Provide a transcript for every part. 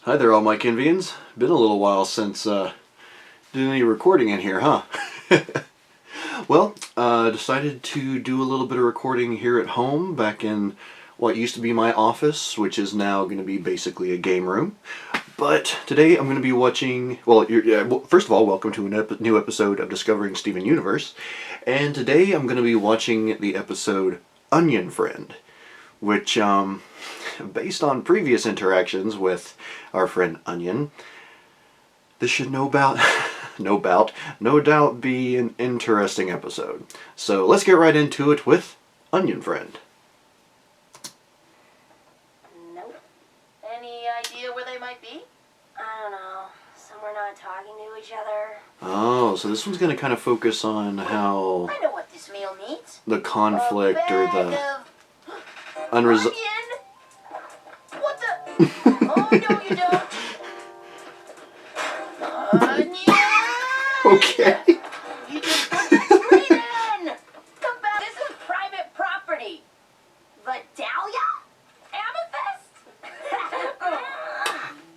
Hi there, all my Kinvians. Been a little while since did any recording in here, huh? Well, decided to do a little bit of recording here at home back in what used to be my office, which is now going to be basically a game room. But today I'm going to be watching, well, first of all, welcome to a new episode of Discovering Steven Universe. And today I'm going to be watching the episode Onion Friend, which, based on previous interactions with our friend Onion, this should no doubt be an interesting episode. So let's get right into it with Onion Friend. Nope. Any idea where they might be? I don't know. Somewhere not talking to each other. Oh, so this one's going to kind of focus on how I know what this meal needs. the conflict or the unresolved. What the? Oh, no, you don't. Onion! Okay. You just put the screen in! Come back. This is private property. Vidalia? Amethyst?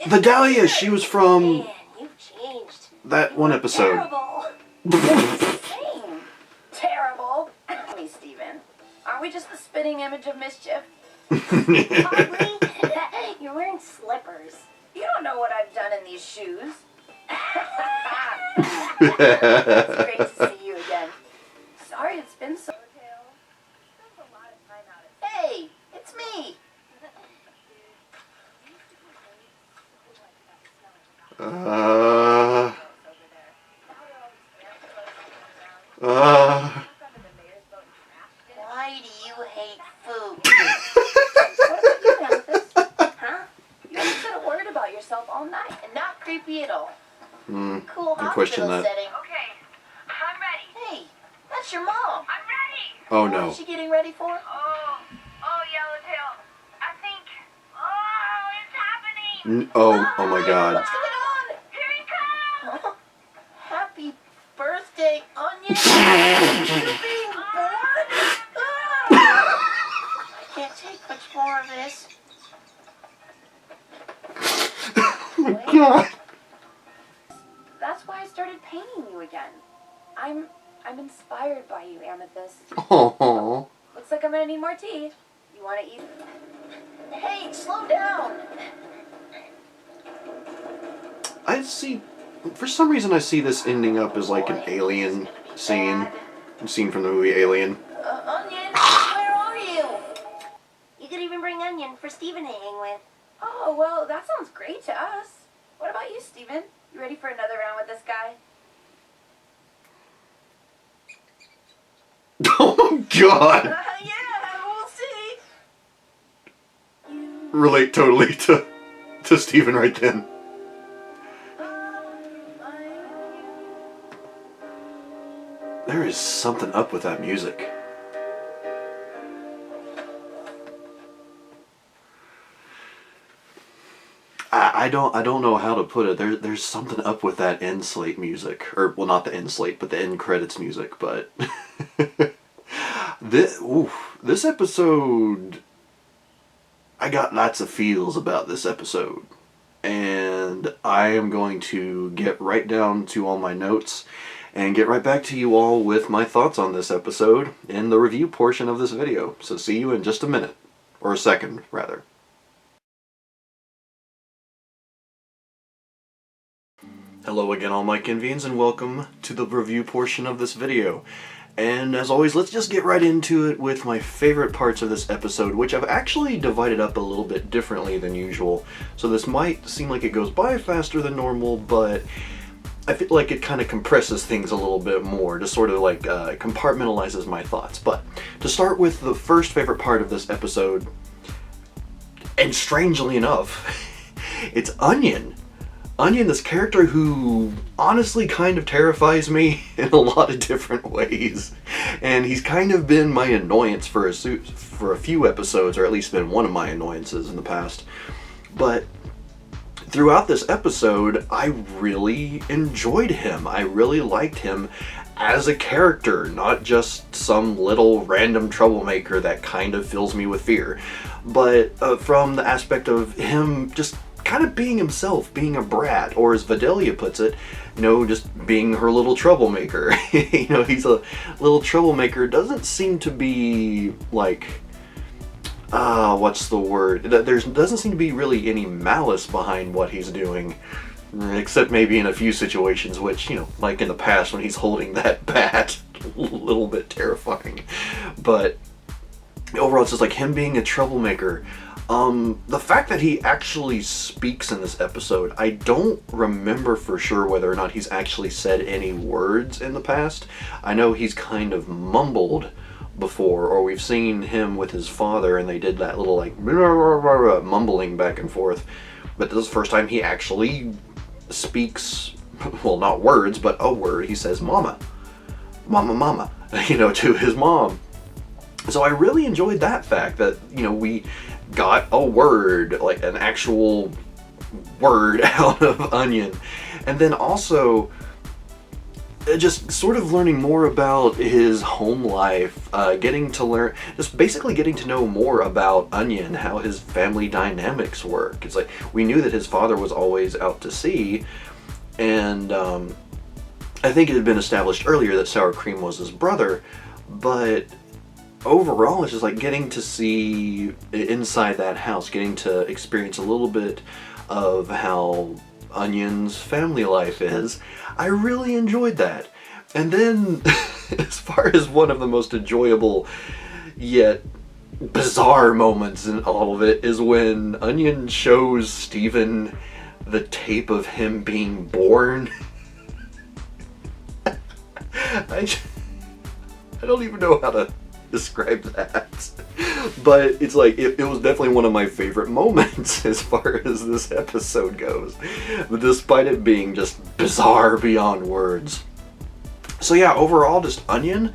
Vidalia, she was from Man, you've changed. that one episode. Terrible. Same. Terrible. Me, Steven. Aren't we just the spitting image of mischief? Ugly? You're wearing slippers. You don't know what I've done in these shoes. It's great to see you again. Sorry it's been so. Hey, it's me. Why do you hate food? What about you, Amethyst? Huh? You haven't said a word about yourself all night, and not creepy at all. Cool I question hospital that. setting. Okay, I'm ready. Hey, that's your mom. I'm ready. Oh What no. is she getting ready for? Oh, Yellowtail. I think. Oh, it's happening. Oh my god. What's going on? Here he comes. Huh? Happy birthday, Onion. You're being born? I can't take much more of this. God. That's why I started painting you again. I'm inspired by you, Amethyst. Oh. Looks like I'm gonna need more tea. You wanna eat? Hey, slow down! I see. For some reason, I see this ending up as like an alien scene from the movie Alien. Onion, where are you? You could even bring Onion for Steven to hang with. Oh, well, that sounds great to us. What about you, Steven? You ready for another round with this guy? Oh my god! Yeah, we'll see. Relate totally to Steven right then. There is something up with that music. I don't know how to put it. There's something up with that end slate music, or well, not the end slate, but the end credits music. But this episode, I got lots of feels about this episode, and I am going to get right down to all my notes and get right back to you all with my thoughts on this episode in the review portion of this video. So see you in just a minute, or a second rather. Hello again, all my Kinvians, and welcome to the review portion of this video. And as always, let's just get right into it with my favorite parts of this episode, which I've actually divided up a little bit differently than usual. So this might seem like it goes by faster than normal, but I feel like it kind of compresses things a little bit more, just sort of like compartmentalizes my thoughts. But to start with the first favorite part of this episode, and strangely enough, it's Onion. Onion, this character who honestly kind of terrifies me in a lot of different ways. And he's kind of been my annoyance for a few episodes, or at least been one of my annoyances in the past. But throughout this episode, I really enjoyed him. I really liked him as a character, not just some little random troublemaker that kind of fills me with fear. But from the aspect of him just kind of being himself, being a brat, or as Vidalia puts it, just being her little troublemaker. He's a little troublemaker. Doesn't seem to be like, what's the word? There doesn't seem to be really any malice behind what he's doing, except maybe in a few situations, which, like in the past when he's holding that bat, a little bit terrifying. But overall, it's just like him being a troublemaker. The fact that he actually speaks in this episode, I don't remember for sure whether or not he's actually said any words in the past. I know he's kind of mumbled before, or we've seen him with his father and they did that little like mumbling back and forth. But this is the first time he actually speaks, well, not words, but a word. He says mama, mama, mama, to his mom. So I really enjoyed that fact that, we got a word, like an actual word out of Onion. And then also just sort of learning more about his home life, getting to know more about Onion, how his family dynamics work. It's like, we knew that his father was always out to sea, and I think it had been established earlier that Sour Cream was his brother, but overall, it's just like getting to see inside that house, getting to experience a little bit of how Onion's family life is. I really enjoyed that. And then, as far as one of the most enjoyable yet bizarre moments in all of it is when Onion shows Steven the tape of him being born. I don't even know how to describe that, but it's like it was definitely one of my favorite moments as far as this episode goes, despite it being just bizarre beyond words. So yeah, overall, just Onion,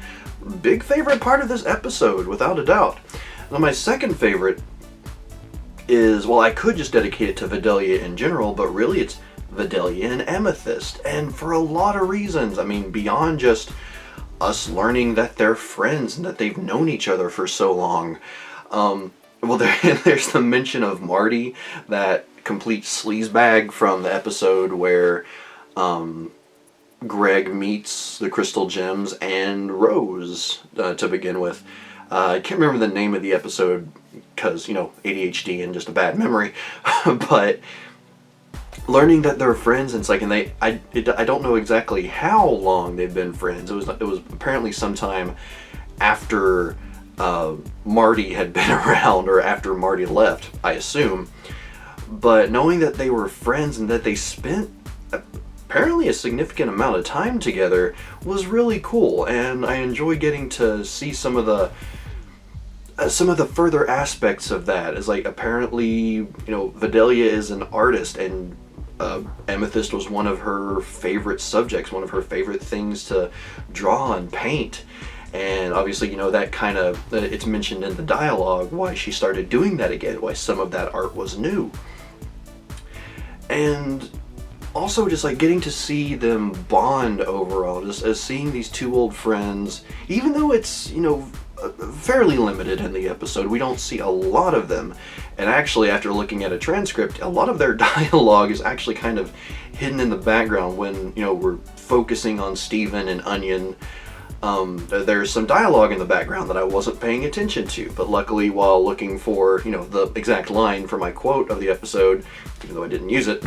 big favorite part of this episode, without a doubt. Now my second favorite is, well, I could just dedicate it to Vidalia in general, but really it's Vidalia and Amethyst, and for a lot of reasons. I mean, beyond just us learning that they're friends and that they've known each other for so long. Well, there's the mention of Marty, that complete sleazebag from the episode where Greg meets the Crystal Gems and Rose to begin with. I can't remember the name of the episode because, ADHD and just a bad memory, but learning that they're friends, and it's like, and I don't know exactly how long they've been friends. It was apparently sometime after Marty had been around, or after Marty left, I assume. But knowing that they were friends and that they spent apparently a significant amount of time together was really cool, and I enjoyed getting to see some of the further aspects of that. Is like, apparently, Vidalia is an artist, and Amethyst was one of her favorite subjects, one of her favorite things to draw and paint. And obviously, that kind of, it's mentioned in the dialogue why she started doing that again, why some of that art was new. And also just like getting to see them bond overall, just as seeing these two old friends, even though it's, fairly limited in the episode. We don't see a lot of them, and actually, after looking at a transcript, a lot of their dialogue is actually kind of hidden in the background when we're focusing on Steven and Onion. There's some dialogue in the background that I wasn't paying attention to, but luckily, while looking for the exact line for my quote of the episode, even though I didn't use it,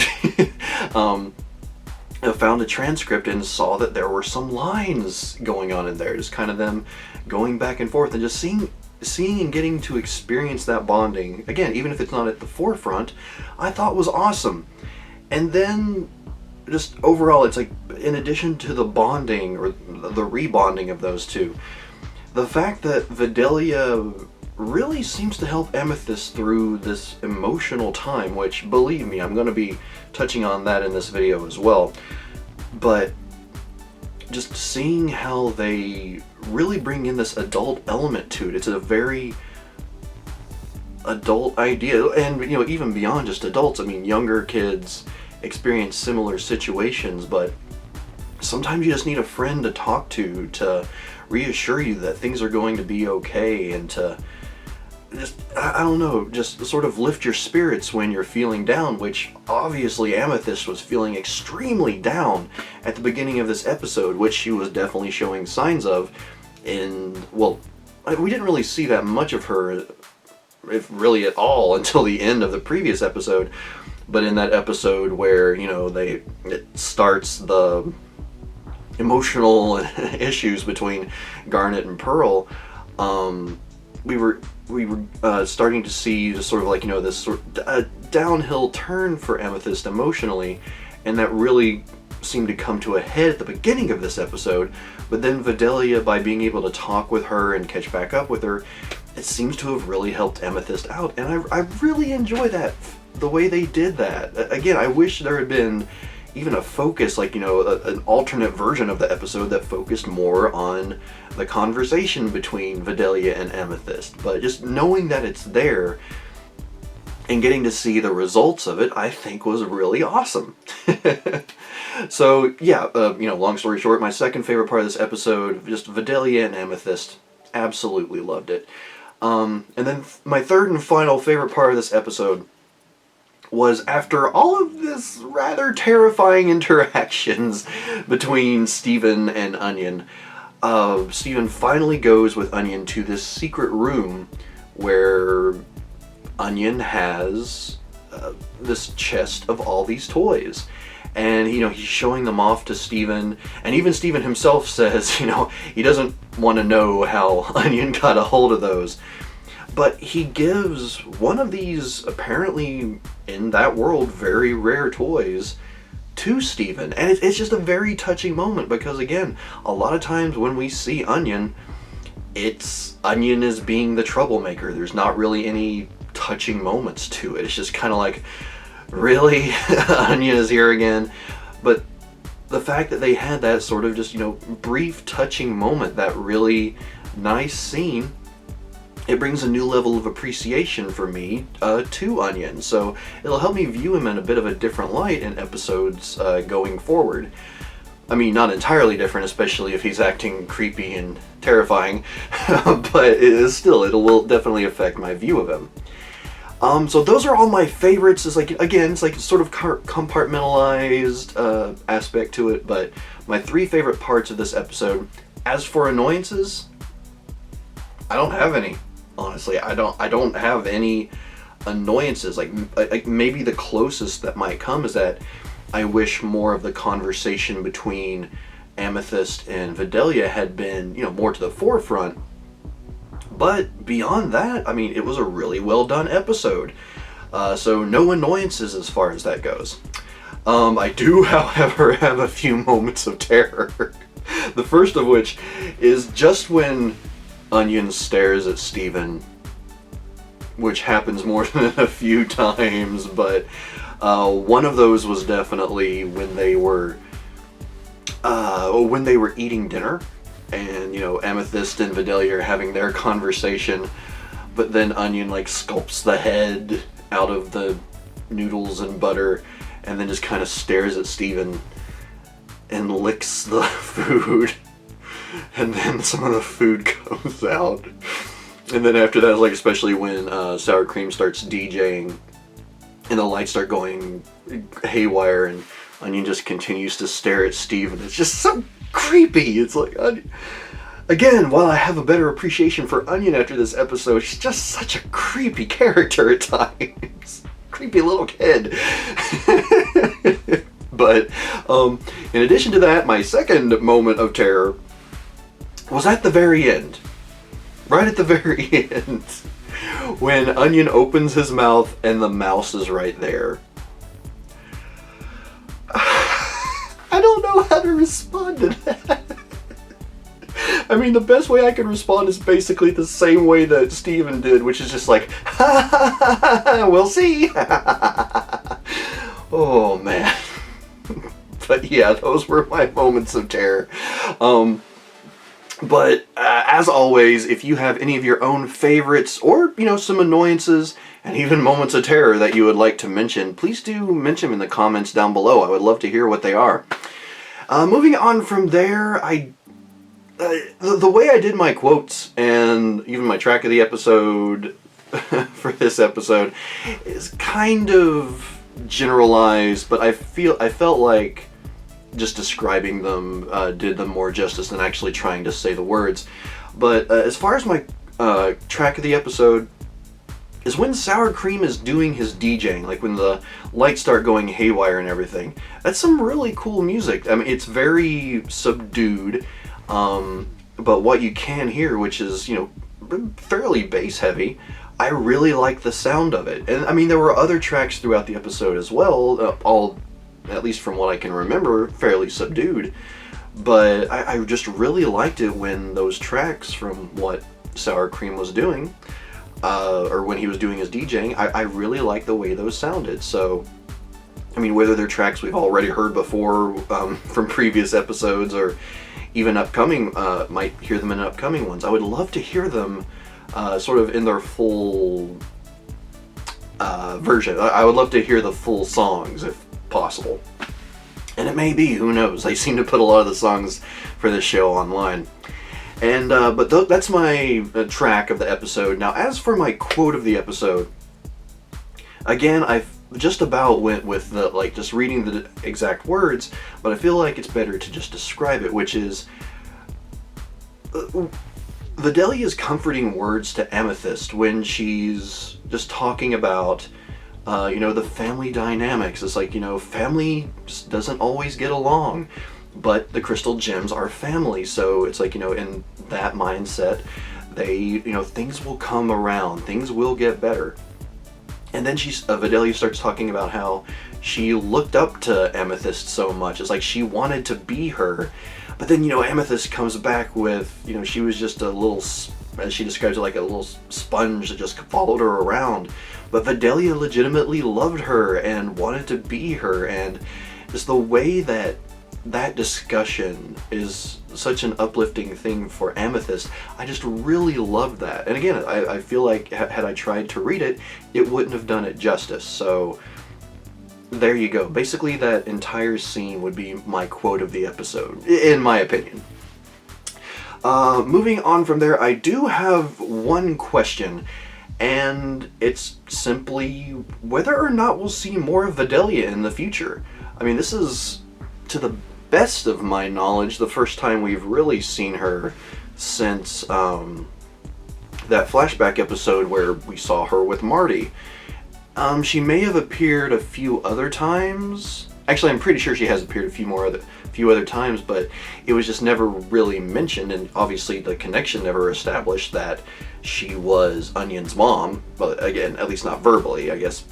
I found a transcript and saw that there were some lines going on in there, just kind of them going back and forth, and just seeing and getting to experience that bonding, again, even if it's not at the forefront, I thought was awesome. And then just overall, it's like, in addition to the bonding, or the rebonding of those two, the fact that Vidalia really seems to help Amethyst through this emotional time, which, believe me, I'm going to be touching on that in this video as well. But just seeing how they really bring in this adult element to it. It's a very adult idea, and even beyond just adults. I mean, younger kids experience similar situations, but sometimes you just need a friend to talk to reassure you that things are going to be okay, and to just, I don't know, just sort of lift your spirits when you're feeling down, which obviously Amethyst was feeling extremely down at the beginning of this episode, which she was definitely showing signs of well, we didn't really see that much of her, if really at all, until the end of the previous episode. But in that episode where, you know, it starts the emotional issues between Garnet and Pearl, we were starting to see just sort of like, you know, this sort of downhill turn for Amethyst emotionally, and that really seemed to come to a head at the beginning of this episode. But then Vidalia, by being able to talk with her and catch back up with her, it seems to have really helped Amethyst out, and I really enjoy that, the way they did that. Again, I wish there had been even a focus, like, you know, an alternate version of the episode that focused more on the conversation between Vidalia and Amethyst. But just knowing that it's there and getting to see the results of it, I think was really awesome. So yeah, you know, long story short, my second favorite part of this episode, just Vidalia and Amethyst. Absolutely loved it. And then my third and final favorite part of this episode was after all of this rather terrifying interactions between Steven and Onion, Steven finally goes with Onion to this secret room where Onion has this chest of all these toys. And, you know, he's showing them off to Steven, and even Steven himself says, you know, he doesn't want to know how Onion got a hold of those. But he gives one of these, apparently in that world, very rare toys to Steven. And it's just a very touching moment, because again, a lot of times when we see Onion, it's Onion as being the troublemaker. There's not really any touching moments to it. It's just kind of like, really? Onion is here again? But the fact that they had that sort of just, you know, brief touching moment, that really nice scene, it brings a new level of appreciation for me to Onion. So it'll help me view him in a bit of a different light in episodes going forward. I mean, not entirely different, especially if he's acting creepy and terrifying, but it will definitely affect my view of him. So those are all my favorites. It's like, again, it's like sort of compartmentalized aspect to it, but my three favorite parts of this episode. As for annoyances, I don't have any. Honestly, I don't have any annoyances. Like maybe the closest that might come is that I wish more of the conversation between Amethyst and Vidalia had been, you know, more to the forefront. But beyond that, I mean, it was a really well done episode. So no annoyances as far as that goes. I do, however, have a few moments of terror. The first of which is just when Onion stares at Steven, which happens more than a few times, but one of those was definitely when they were eating dinner, and, you know, Amethyst and Vidalia are having their conversation, but then Onion like sculpts the head out of the noodles and butter, and then just kind of stares at Steven and licks the food. And then some of the food comes out. And then after that, like, especially when Sour Cream starts DJing and the lights start going haywire and Onion just continues to stare at Steve, and it's just so creepy. It's like, again, while I have a better appreciation for Onion after this episode, she's just such a creepy character at times. Creepy little kid. But in addition to that, my second moment of terror was at the very end. Right at the very end. When Onion opens his mouth and the mouse is right there. I don't know how to respond to that. I mean, the best way I can respond is basically the same way that Steven did, which is just like, ha ha ha ha, we'll see. Oh, man. But yeah, those were my moments of terror. But as always, if you have any of your own favorites or, you know, some annoyances and even moments of terror that you would like to mention, please do mention them in the comments down below. I would love to hear what they are. Moving on from there, the way I did my quotes and even my track of the episode for this episode is kind of generalized, but I felt like just describing them did them more justice than actually trying to say the words. But as far as my track of the episode is when Sour Cream is doing his DJing, like when the lights start going haywire and everything. That's some really cool music. I mean, it's very subdued, but what you can hear, which is, you know, fairly bass heavy, I really like the sound of it. And I mean, there were other tracks throughout the episode as well, all, at least from what I can remember, fairly subdued. But I just really liked it when those tracks from what Sour Cream was doing, or when he was doing his DJing, I really liked the way those sounded. So, I mean, whether they're tracks we've already heard before from previous episodes, or even upcoming, might hear them in upcoming ones, I would love to hear them sort of in their full version. I would love to hear the full songs if possible. And it may be, who knows? They seem to put a lot of the songs for this show online. And but that's my track of the episode. Now, as for my quote of the episode, again, I've just about went with the, like, just reading the exact words, but I feel like it's better to just describe it, which is Vidalia's comforting words to Amethyst when she's just talking about you know, the family dynamics. It's like, you know, family just doesn't always get along, but the crystal gems are family. So it's like, you know, in that mindset, they, you know, things will come around, things will get better. And then Vidalia starts talking about how she looked up to Amethyst so much. It's like she wanted to be her. But then, you know, Amethyst comes back with, you know, she was just a little, as she describes it, like a little sponge that just followed her around. But Vidalia legitimately loved her and wanted to be her. And just the way that that discussion is such an uplifting thing for Amethyst, I just really loved that. And again, I feel like had I tried to read it, it wouldn't have done it justice. So there you go. Basically, that entire scene would be my quote of the episode, in my opinion. Moving on from there, I do have one question, and it's simply whether or not we'll see more of Vidalia in the future. I mean, this is, to the best of my knowledge, the first time we've really seen her since that flashback episode where we saw her with Marty. She may have appeared a few other times. Actually, I'm pretty sure she has appeared a few other times, but it was just never really mentioned, and obviously the connection never established that she was Onion's mom. But again, at least not verbally. I guess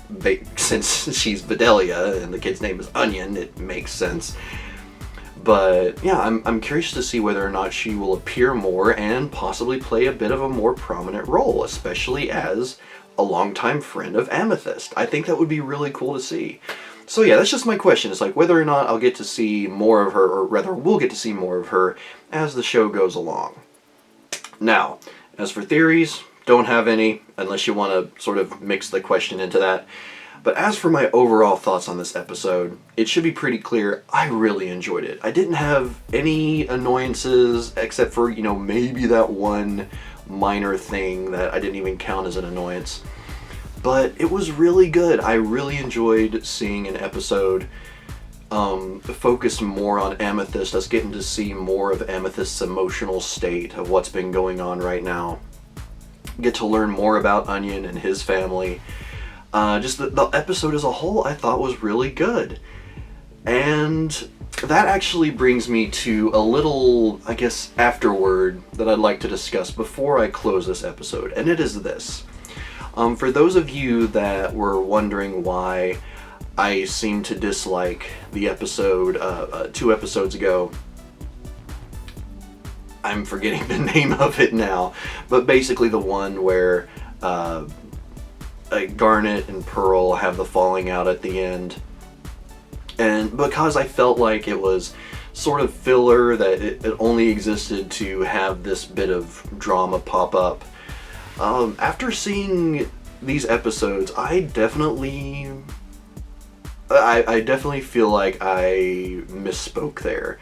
since she's Vidalia and the kid's name is Onion, it makes sense. But yeah, I'm curious to see whether or not she will appear more and possibly play a bit of a more prominent role, especially as a longtime friend of Amethyst. I think that would be really cool to see. So yeah, that's just my question. It's like whether or not I'll get to see more of her, or rather we'll get to see more of her as the show goes along. Now, as for theories, don't have any, unless you want to sort of mix the question into that. But as for my overall thoughts on this episode, it should be pretty clear I really enjoyed it. I didn't have any annoyances, except for, you know, maybe that one minor thing that I didn't even count as an annoyance. But it was really good. I really enjoyed seeing an episode focus more on Amethyst, us getting to see more of Amethyst's emotional state of what's been going on right now. Get to learn more about Onion and his family. Just the episode as a whole I thought was really good. And that actually brings me to a little, I guess, afterword that I'd like to discuss before I close this episode. And it is this. For those of you that were wondering why I seem to dislike the episode 2 episodes ago, I'm forgetting the name of it now, but basically the one where Garnet and Pearl have the falling out at the end. And because I felt like it was sort of filler, that it only existed to have this bit of drama pop up, after seeing these episodes, I definitely feel like I misspoke there.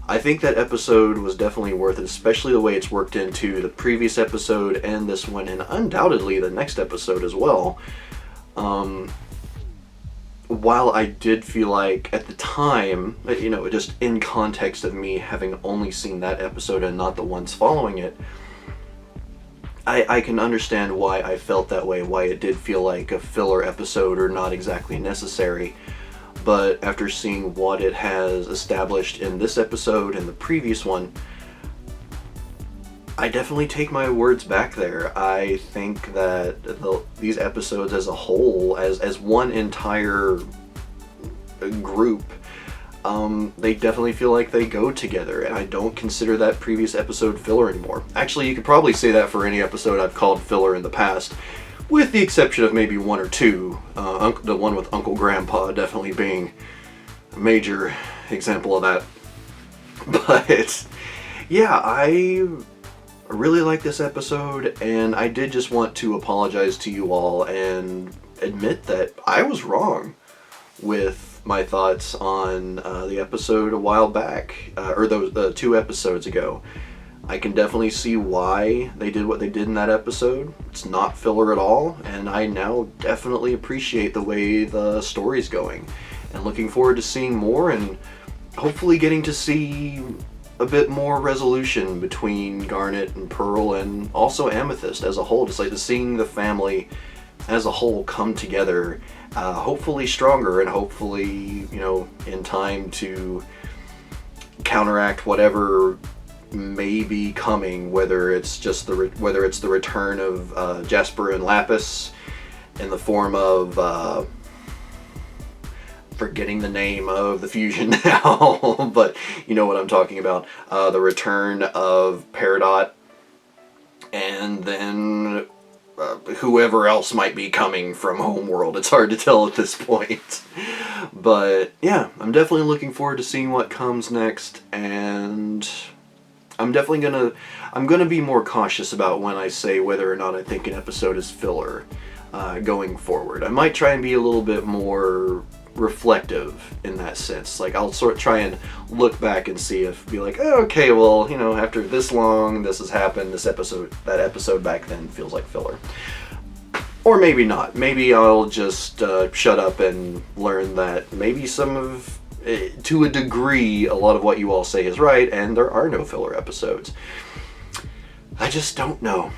I think that episode was definitely worth it, especially the way it's worked into the previous episode and this one, and undoubtedly the next episode as well. While I did feel like at the time, you know, just in context of me having only seen that episode and not the ones following it, I can understand why I felt that way, why it did feel like a filler episode or not exactly necessary. But after seeing what it has established in this episode and the previous one, I definitely take my words back there. I think that these episodes as a whole, as one entire group, they definitely feel like they go together, and I don't consider that previous episode filler anymore. Actually, you could probably say that for any episode I've called filler in the past, with the exception of maybe one or two. The one with Uncle Grandpa definitely being a major example of that. But yeah, I really like this episode, and I did just want to apologize to you all and admit that I was wrong with my thoughts on the episode a while back, or those 2 episodes ago. I can definitely see why they did what they did in that episode. It's not filler at all, and I now definitely appreciate the way the story's going, and looking forward to seeing more, and hopefully getting to see a bit more resolution between Garnet and Pearl, and also Amethyst as a whole. Just like seeing the family as a whole come together, hopefully stronger, and hopefully, you know, in time to counteract whatever may be coming, whether it's just the return of Jasper and Lapis in the form of forgetting the name of the fusion now, but you know what I'm talking about. The return of Peridot, and then whoever else might be coming from Homeworld. It's hard to tell at this point. But yeah, I'm definitely looking forward to seeing what comes next, and I'm gonna be more cautious about when I say whether or not I think an episode is filler going forward. I might try and be a little bit more reflective in that sense. Like, I'll sort of try and look back and see be like, oh, okay, well, you know, after this long, this has happened, that episode back then feels like filler. Or maybe not. Maybe I'll just shut up and learn that maybe to a degree, a lot of what you all say is right, and there are no filler episodes. I just don't know.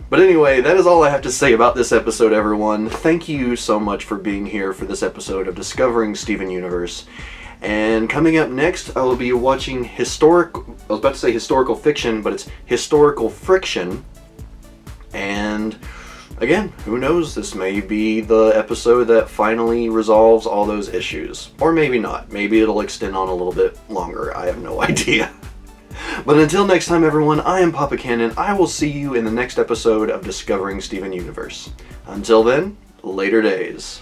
But anyway, that is all I have to say about this episode, everyone. Thank you so much for being here for this episode of Discovering Steven Universe. And coming up next, I will be watching I was about to say historical fiction, but it's historical friction. And again, who knows, this may be the episode that finally resolves all those issues. Or maybe not. Maybe it'll extend on a little bit longer. I have no idea. But until next time, everyone, I am PapaKenn, and I will see you in the next episode of Discovering Steven Universe. Until then, later days.